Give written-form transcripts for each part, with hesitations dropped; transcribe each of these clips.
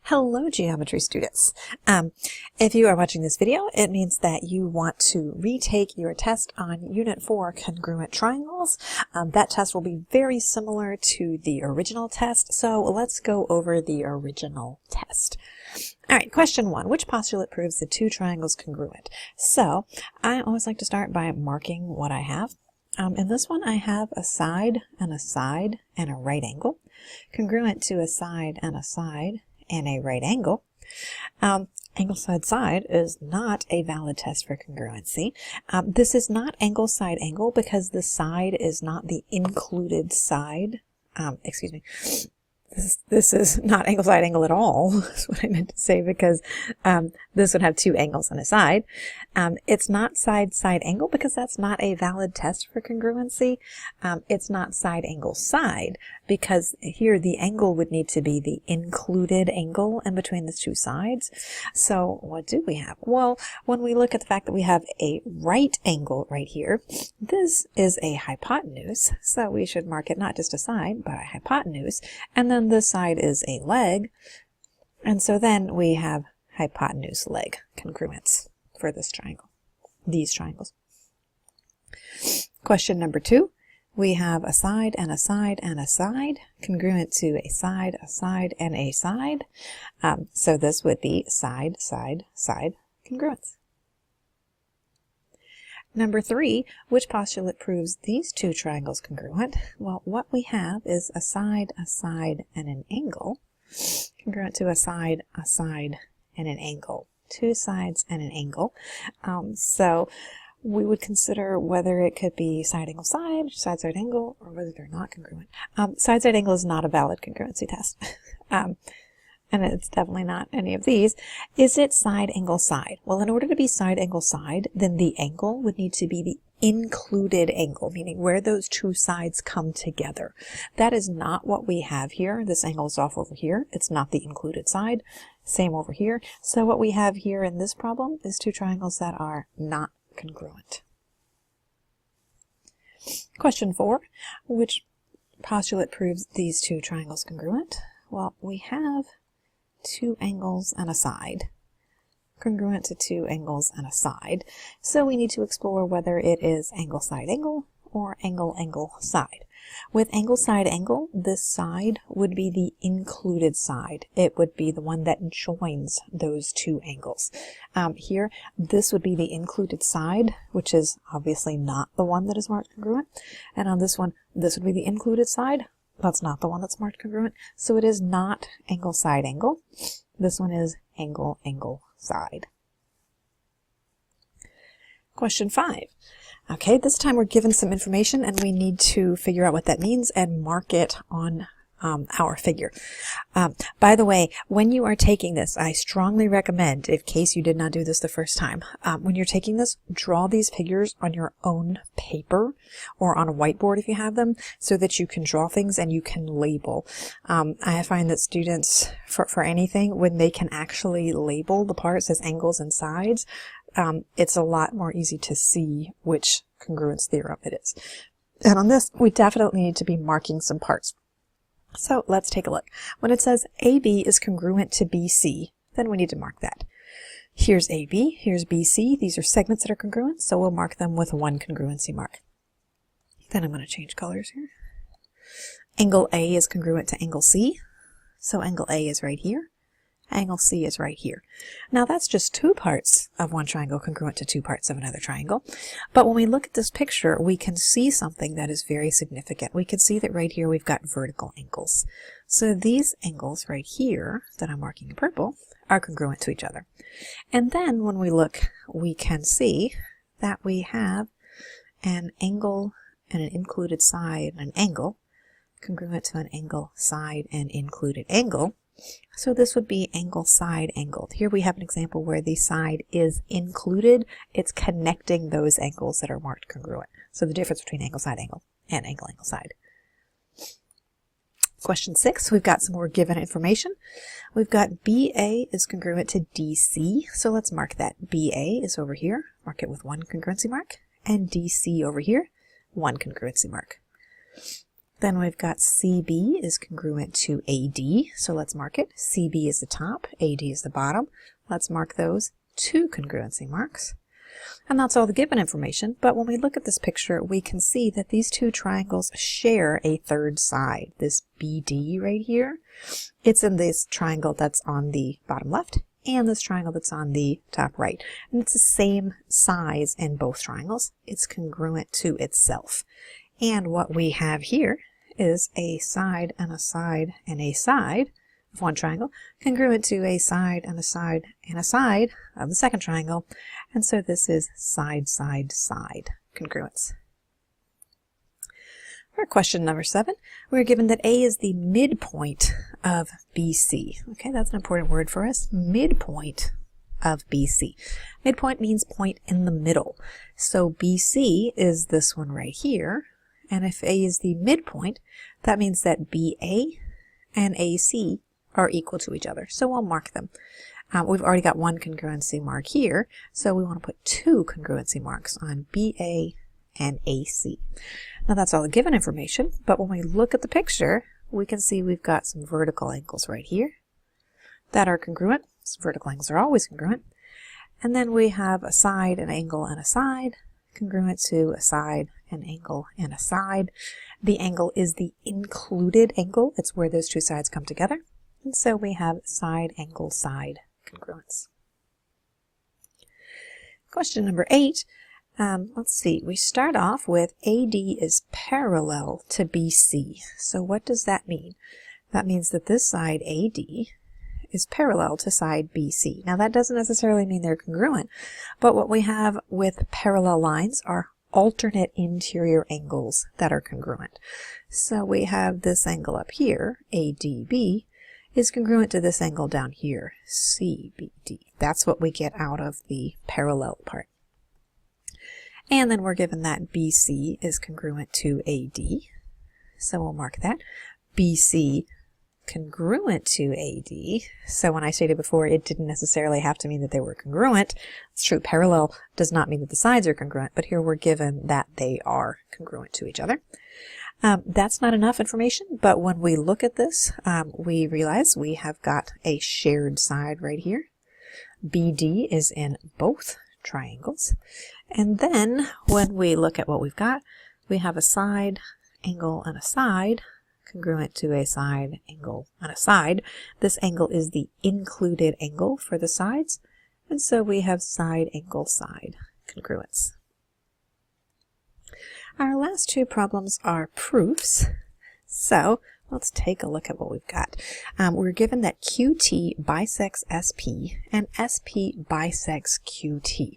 Hello, geometry students. If you are watching this video, it means that you want to retake your test on Unit 4 Congruent Triangles. That test will be very similar to the original test, so let's go over the original test. All right, question 1. Which postulate proves the two triangles congruent? So, I always like to start by marking what I have. In this one, I have a side and a right angle, congruent to a side and a right angle. Angle side is not a valid test for congruency. This is not angle side angle because the side is not the included side. Excuse me. This is not angle side angle at all. That's what I meant to say, because this would have two angles on a side. It's not side angle because that's not a valid test for congruency. It's not side angle side because here the angle would need to be the included angle in between the two sides. So what do we have? Well, when we look at the fact that we have a right angle right here, this is a hypotenuse. So we should mark it not just a side, but a hypotenuse. And then this side is a leg. And so then we have hypotenuse leg congruence for this triangle, these triangles. Question number 2. We have a side and a side and a side, congruent to a side, and a side. So this would be side congruence. Number 3, which postulate proves these two triangles congruent? Well, what we have is a side, and an angle, congruent to a side, and an angle. Two sides and an angle. So we would consider whether it could be side side angle, or whether they're not congruent. Side angle is not a valid congruency test. And it's definitely not any of these. Is it side angle side? Well, in order to be side angle side, then the angle would need to be the included angle, meaning where those two sides come together. That is not what we have here. This angle is off over here. It's not the included side. Same over here. So what we have here in this problem is two triangles that are not congruent. Question 4. Which postulate proves these two triangles congruent? Well, we have two angles and a side, congruent to two angles and a side. So we need to explore whether it is angle side angle or angle side. With angle side angle, this side would be the included side. It would be the one that joins those two angles. Here, this would be the included side, which is obviously not the one that is marked congruent. And on this one, this would be the included side. That's not the one that's marked congruent. So it is not angle side angle. This one is angle side. Question 5. Okay, this time we're given some information and we need to figure out what that means and mark it on our figure. By the way, when you are taking this, I strongly recommend, in case you did not do this the first time, when you're taking this, draw these figures on your own paper or on a whiteboard if you have them, so that you can draw things and you can label. I find that students, for anything, when they can actually label the parts as angles and sides, it's a lot more easy to see which congruence theorem it is. And on this, we definitely need to be marking some parts. So let's take a look. When it says AB is congruent to BC, then we need to mark that. Here's AB, here's BC. These are segments that are congruent, so we'll mark them with one congruency mark. Then I'm going to change colors here. Angle A is congruent to angle C, so angle A is right here. Angle C is right here. Now that's just two parts of one triangle congruent to two parts of another triangle. But when we look at this picture, we can see something that is very significant. We can see that right here we've got vertical angles. So these angles right here that I'm marking in purple are congruent to each other. And then when we look, we can see that we have an angle and an included side and an angle congruent to an angle side and included angle. So this would be angle side angled. Here we have an example where the side is included. It's connecting those angles that are marked congruent. So the difference between angle side angle and angle side. Question 6, we've got some more given information. We've got BA is congruent to DC. So let's mark that. BA is over here. Mark it with one congruency mark. And DC over here, one congruency mark. Then we've got CB is congruent to AD, so let's mark it. CB is the top, AD is the bottom. Let's mark those 2 congruency marks. And that's all the given information, but when we look at this picture, we can see that these 2 triangles share a third side. This BD right here, it's in this triangle that's on the bottom left, and this triangle that's on the top right. And it's the same size in both triangles. It's congruent to itself. And what we have here is a side and a side and a side of one triangle, congruent to a side and a side and a side of the second triangle. And so this is side, side, side congruence. For question number 7, we're given that A is the midpoint of BC. Okay, that's an important word for us. Midpoint of BC. Midpoint means point in the middle. So BC is this one right here. And if A is the midpoint, that means that BA and AC are equal to each other. So we'll mark them. We've already got 1 congruency mark here, so we want to put 2 congruency marks on BA and AC. Now that's all the given information, but when we look at the picture, we can see we've got some vertical angles right here that are congruent. So vertical angles are always congruent. And then we have a side, an angle, and a side, congruent to a side, an angle, and a side. The angle is the included angle. It's where those 2 sides come together. And so we have side, angle, side congruence. Question number 8. Let's see. We start off with AD is parallel to BC. So what does that mean? That means that this side AD is parallel to side BC. Now that doesn't necessarily mean they're congruent, but what we have with parallel lines are alternate interior angles that are congruent. So we have this angle up here, ADB, is congruent to this angle down here, CBD. That's what we get out of the parallel part. And then we're given that BC is congruent to AD. So we'll mark that. BC congruent to AD. So when I stated before, it didn't necessarily have to mean that they were congruent. It's true, parallel does not mean that the sides are congruent, but here we're given that they are congruent to each other. That's not enough information, but when we look at this, we realize we have got a shared side right here. BD is in both triangles. And then when we look at what we've got, we have a side, angle, and a side, congruent to a side, angle, and a side. This angle is the included angle for the sides, and so we have side, angle, side congruence. Our last 2 problems are proofs. So let's take a look at what we've got. We're given that QT bisects SP and SP bisects QT.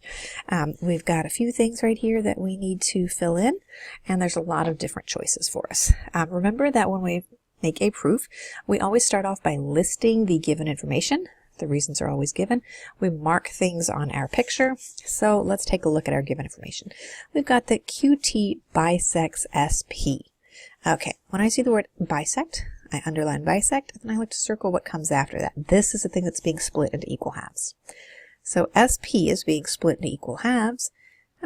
We've got a few things right here that we need to fill in, and there's a lot of different choices for us. Remember that when we make a proof, we always start off by listing the given information. The reasons are always given. We mark things on our picture. So let's take a look at our given information. We've got that QT bisects SP. Okay, when I see the word bisect, I underline bisect, and then I like to circle what comes after that. This is the thing that's being split into equal halves. So SP is being split into equal halves.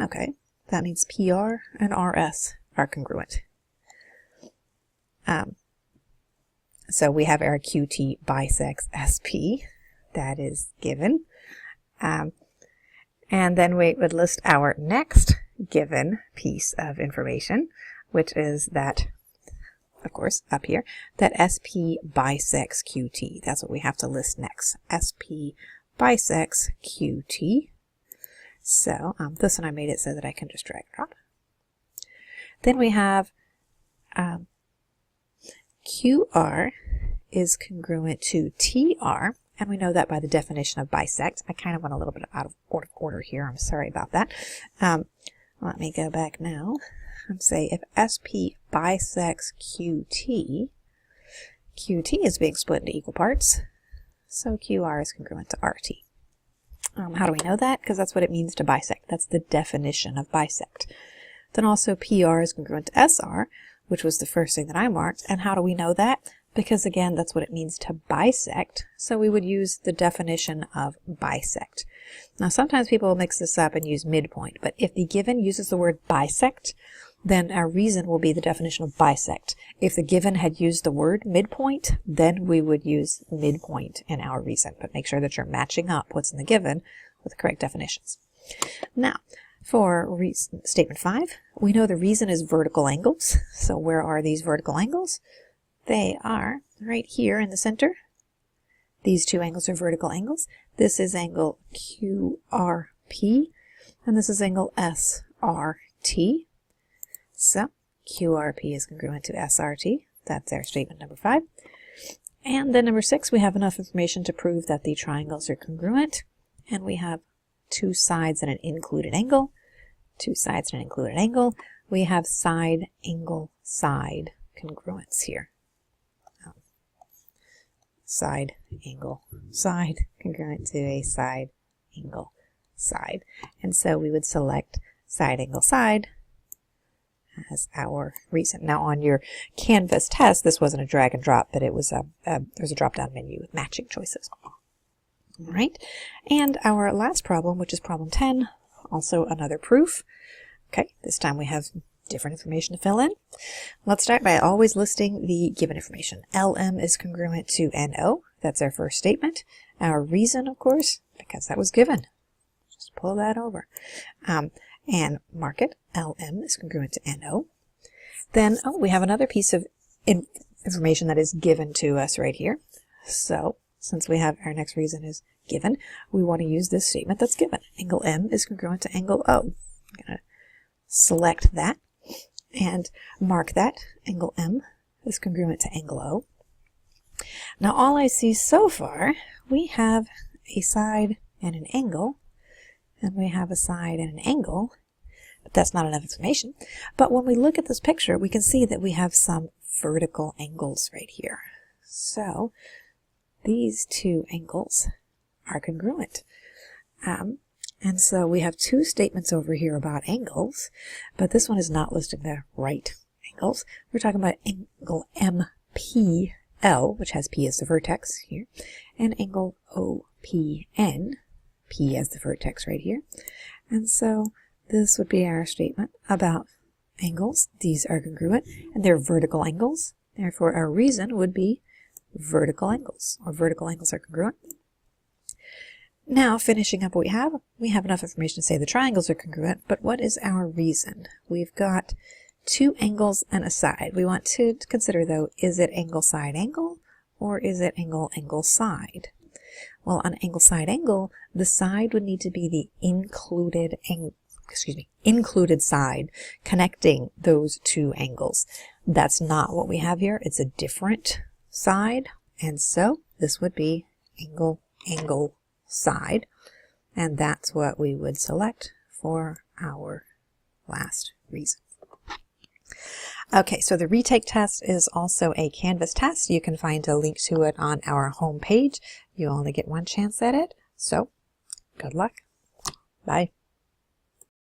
Okay, that means PR and RS are congruent. So we have our QT bisects SP. That is given. And then we would list our next given piece of information, which is that, of course, up here, that SP bisects QT. That's what we have to list next. SP bisects QT. So this one I made it so that I can just drag it out. Then we have QR is congruent to TR. And we know that by the definition of bisect. I kind of went a little bit out of order here. I'm sorry about that. Let me go back now and say if SP bisects QT, QT is being split into equal parts, so QR is congruent to RT. How do we know that? Because that's what it means to bisect. That's the definition of bisect. Then also PR is congruent to SR, which was the first thing that I marked. And how do we know that? Because again, that's what it means to bisect. So we would use the definition of bisect. Now sometimes people mix this up and use midpoint, but if the given uses the word bisect, then our reason will be the definition of bisect. If the given had used the word midpoint, then we would use midpoint in our reason, but make sure that you're matching up what's in the given with the correct definitions. Now, for statement 5, we know the reason is vertical angles. So where are these vertical angles? They are right here in the center. These two angles are vertical angles. This is angle QRP, and this is angle SRT. So QRP is congruent to SRT. That's our statement number 5. And then number 6, we have enough information to prove that the triangles are congruent. And we have two sides and an included angle. Two sides and an included angle. We have side, angle, side congruence here. Side, angle, side, congruent to a side, angle, side. And so we would select side, angle, side as our reason. Now on your Canvas test, this wasn't a drag and drop, but it was there's a drop-down menu with matching choices. All right, and our last problem, which is problem 10, also another proof. Okay, this time we have different information to fill in. Let's start by always listing the given information. LM is congruent to NO. That's our first statement. Our reason, of course, because that was given. Just pull that over. And mark it. LM is congruent to NO. Then, we have another piece of information that is given to us right here. So, since we have our next reason is given, we want to use this statement that's given. Angle M is congruent to angle O. I'm going to select that and mark that. Angle M is congruent to angle O. Now all I see so far, we have a side and an angle, and we have a side and an angle, but that's not enough information. But when we look at this picture, we can see that we have some vertical angles right here. So these two angles are congruent. And so we have two statements over here about angles, but this one is not listing the right angles. We're talking about angle MPL, which has P as the vertex here, and angle OPN, P as the vertex right here. And so this would be our statement about angles. These are congruent, and they're vertical angles. Therefore, our reason would be vertical angles, or vertical angles are congruent. Now, finishing up what we have enough information to say the triangles are congruent, but what is our reason? We've got two angles and a side. We want to consider, though, is it angle, side, angle, or is it angle, angle, side? Well, on angle, side, angle, the side would need to be the included side connecting those two angles. That's not what we have here. It's a different side, and so this would be angle, angle, side, and that's what we would select for our last reason. Okay, so the retake test is also a Canvas test. You can find a link to it on our home page. You only get one chance at it, so good luck. Bye.